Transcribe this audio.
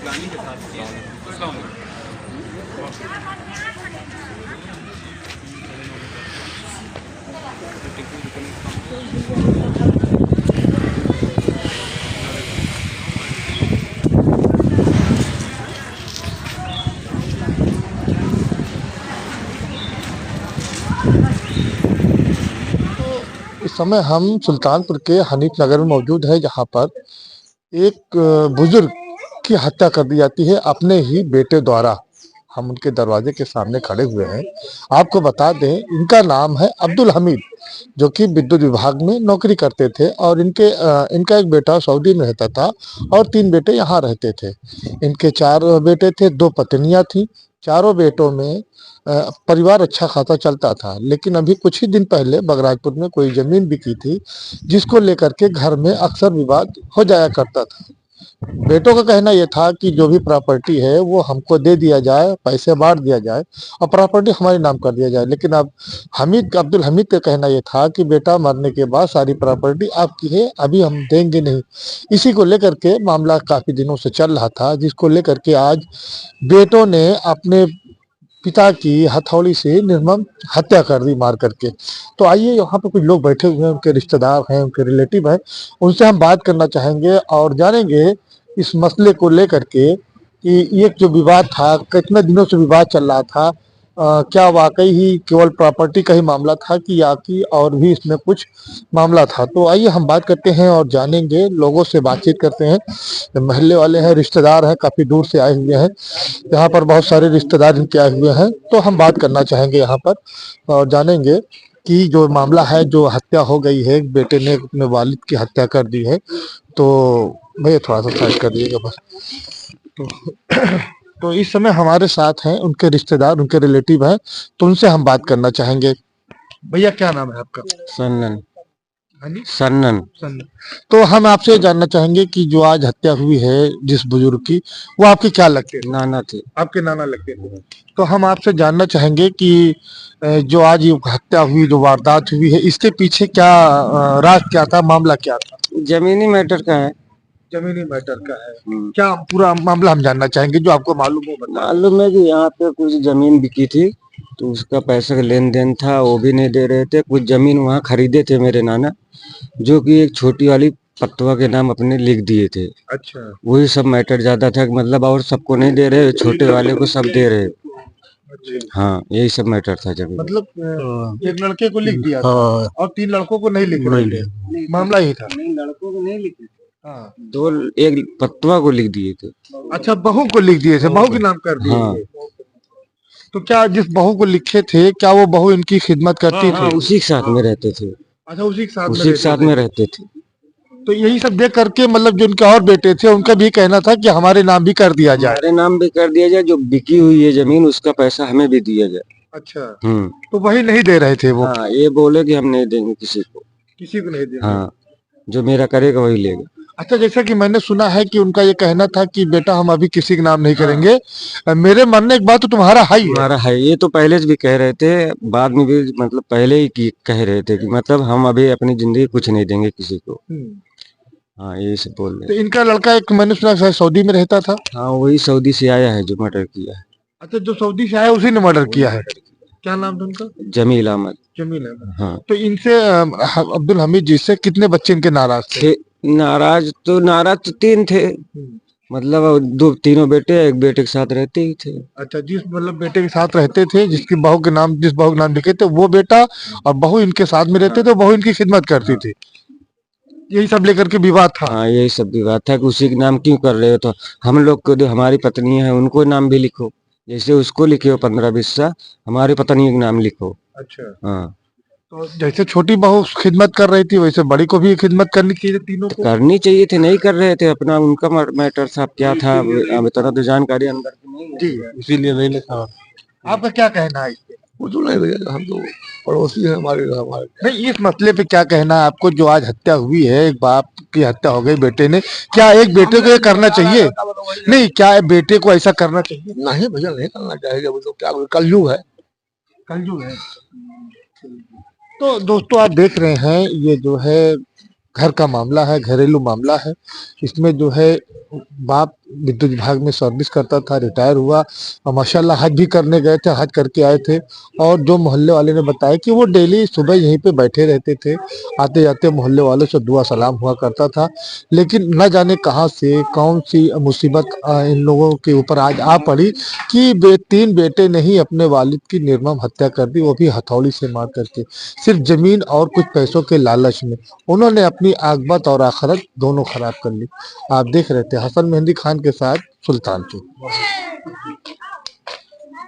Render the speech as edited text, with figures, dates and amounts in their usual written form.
Planning के साथ किया इस समय हम सुल्तानपुर के हनीफ नगर में मौजूद है, जहाँ पर एक बुजुर्ग की हत्या कर दी जाती है अपने ही बेटे द्वारा। हम उनके दरवाजे के सामने खड़े हुए हैं। आपको बता दें, इनका नाम है अब्दुल हमीद, जो कि विद्युत विभाग में नौकरी करते थे और इनका एक बेटा सऊदी में रहता था और 3 बेटे यहाँ रहते थे। इनके 4 बेटे थे, 2 पत्नियां थी। चारों बेटों में परिवार अच्छा खासा चलता था, लेकिन अभी कुछ ही दिन पहले बगराजपुर में कोई जमीन बिकी थी, जिसको लेकर के घर में अक्सर विवाद हो जाया करता था। बेटों का कहना यह था कि जो भी प्रॉपर्टी है वो हमको दे दिया जाए, पैसे बांट दिया जाए और प्रॉपर्टी हमारे नाम कर दिया जाए। लेकिन अब अब्दुल हमीद का कहना यह था कि बेटा मरने के बाद सारी प्रॉपर्टी आपकी है, अभी हम देंगे नहीं। इसी को लेकर के मामला काफी दिनों से चल रहा था, जिसको लेकर के आज बेटों ने अपने पिता की हथौड़ी से निर्मम हत्या कर दी मार करके। तो आइए, यहाँ पे कुछ लोग बैठे हुए हैं, उनके रिश्तेदार हैं, उनके रिलेटिव हैं, उनसे हम बात करना चाहेंगे और जानेंगे इस मसले को लेकर के कि ये जो विवाद था, कितने दिनों से विवाद चल रहा था। क्या वाकई ही केवल प्रॉपर्टी का ही मामला था कि या कि और भी इसमें कुछ मामला था। तो आइए हम बात करते हैं और जानेंगे, लोगों से बातचीत करते हैं। मोहल्ले वाले हैं, रिश्तेदार हैं, काफी दूर से आए हुए हैं। यहाँ पर बहुत सारे रिश्तेदार इनके आए हुए हैं, तो हम बात करना चाहेंगे यहाँ पर और जानेंगे कि जो मामला है, जो हत्या हो गई है, बेटे ने अपने वालिद की हत्या कर दी है। तो भैया थोड़ा सा साइड कर दीजिएगा बस। तो तो इस समय हमारे साथ हैं उनके रिश्तेदार, उनके रिलेटिव हैं, तो उनसे हम बात करना चाहेंगे। भैया क्या नाम है आपका? सन्नन। हाँ जी, सन्नन। सन्नन। तो हम आपसे जानना चाहेंगे कि जो आज हत्या हुई है जिस बुजुर्ग की, वो आपके क्या लगते थे? नाना थे। आपके नाना लगते थे। तो हम आपसे जानना चाहेंगे कि जो आज ये हत्या हुई, जो वारदात हुई है, इसके पीछे क्या राज क्या था, मामला क्या था? जमीनी मैटर का है। जमीनी मैटर का है। क्या पूरा मामला हम जानना चाहेंगे, जो आपको मालूम हो बता। मालूम है कि यहाँ पे कुछ जमीन बिकी थी, तो उसका पैसा का लेन देन था, वो भी नहीं दे रहे थे। कुछ जमीन वहाँ खरीदे थे मेरे नाना, जो कि एक छोटी वाली पतवा के नाम अपने लिख दिए थे। अच्छा। वही सब मैटर ज्यादा था, मतलब और सबको नहीं दे रहे, छोटे वाले को सब दे रहे। अच्छा। हाँ, यही सब मैटर था जमीन। मतलब एक लड़के को लिख दिया था और 3 लड़कों को नहीं लिख रहे थे, मामला ही था। लड़कों को नहीं लिखे थे। हाँ। एक पतवा को लिख दिए थे। अच्छा, बहू को लिख दिए थे, बहू के नाम कर दिए हाँ। थे। तो क्या जिस बहू को लिखे थे, क्या वो बहू इनकी खिदमत करती थी? उसी के साथ में रहते थे। अच्छा, उसी के साथ उसी के साथ में रहते थे। तो यही सब देख करके मतलब जो उनके और बेटे थे, उनका भी कहना था कि हमारे नाम भी कर दिया जाए। हमारे नाम भी कर दिया जाए, जो बिकी हुई है जमीन उसका पैसा हमें भी दिया जाए। अच्छा। हम्म। तो वही नहीं दे रहे थे वो? हाँ, ये बोले कि हम नहीं देंगे किसी को। किसी को नहीं दे? हाँ, जो मेरा करेगा वही लेगा। अच्छा, जैसा कि मैंने सुना है कि उनका ये कहना था कि बेटा हम अभी किसी के नाम नहीं करेंगे, मेरे मरने के बाद तो तुम्हारा है ही है। हमारा है, ये तो पहले से भी कह रहे थे, बाद में भी मतलब पहले ही कह रहे थे कि मतलब हम अभी अपनी जिंदगी कुछ नहीं देंगे किसी को। हाँ, यही सब बोल रहे। तो इनका लड़का एक मैंने सुना शायद सऊदी में रहता था। हाँ, वही सऊदी से आया है जो मर्डर किया है। अच्छा, जो सऊदी से आया उसी ने मर्डर किया है। क्या नाम था उनका? जमील अहमद। जमील अहमद। हाँ। तो इनसे अब्दुल हमीद जी से कितने बच्चे इनके नाराज थे? नाराज तो 3 थे, मतलब तीनों बेटे, एक बेटे के साथ रहते ही थे। अच्छा, जिस मतलब बेटे के साथ रहते थे, जिस बहू के नाम लिखे थे वो बेटा, और बहू इनके साथ में रहते थे, बहू इनकी खिदमत करती थी। यही सब लेकर के विवाद था। हाँ, यही सब विवाद था कि उसी के नाम क्यों कर रहे हो, तो हम लोग को जो हमारी पत्नी है उनको नाम भी लिखो, जैसे उसको लिखे हो 15-20 साल, हमारी पत्नी का नाम लिखो। अच्छा। हाँ, तो जैसे छोटी बहू खिदमत कर रही थी, वैसे बड़ी को भी खिदमत करनी चाहिए, तीनों को करनी चाहिए थी, नहीं कर रहे थे अपना, उनका मैटर था, क्या था अब इतना तो जानकारी अंदर की नहीं है। जी, इसीलिए नहीं लिखा। आपका क्या कहना है इस पे? वो तो नहीं भैया, हम तो पड़ोसी हैं हमारे हमारे। नहीं, इस मसले पे क्या कहना है आपको? जो आज हत्या हुई है, एक बाप की हत्या हो गई बेटे ने, क्या एक बेटे को ये करना चाहिए? नहीं, क्या एक बेटे को ऐसा करना चाहिए? नहीं भैया, नहीं करना चाहिए, वो तो क्या कलयुग है। कलयुग है। तो दोस्तों आप देख रहे हैं, ये जो है घर का मामला है, घरेलू मामला है। इसमें जो है बाप विद्युत विभाग में सर्विस करता था, रिटायर हुआ और माशाल्लाह हज भी करने गए थे, हज करके आए थे। और जो मोहल्ले वाले ने बताया कि वो डेली सुबह यहीं पे बैठे रहते थे, आते जाते मोहल्ले वालों से दुआ सलाम हुआ करता था। लेकिन न जाने कहाँ से कौन सी मुसीबत इन लोगों के ऊपर आज आ पड़ी कि तीन बेटे ने ही अपने वालिद की निर्मम हत्या कर दी, वो भी हथौड़ी से मार करके, सिर्फ जमीन और कुछ पैसों के लालच में। उन्होंने अपनी आखिरत और आखिरत दोनों खराब कर ली। आप देख रहे थे हसन मेहंदी खान के साथ सुल्तानपुर।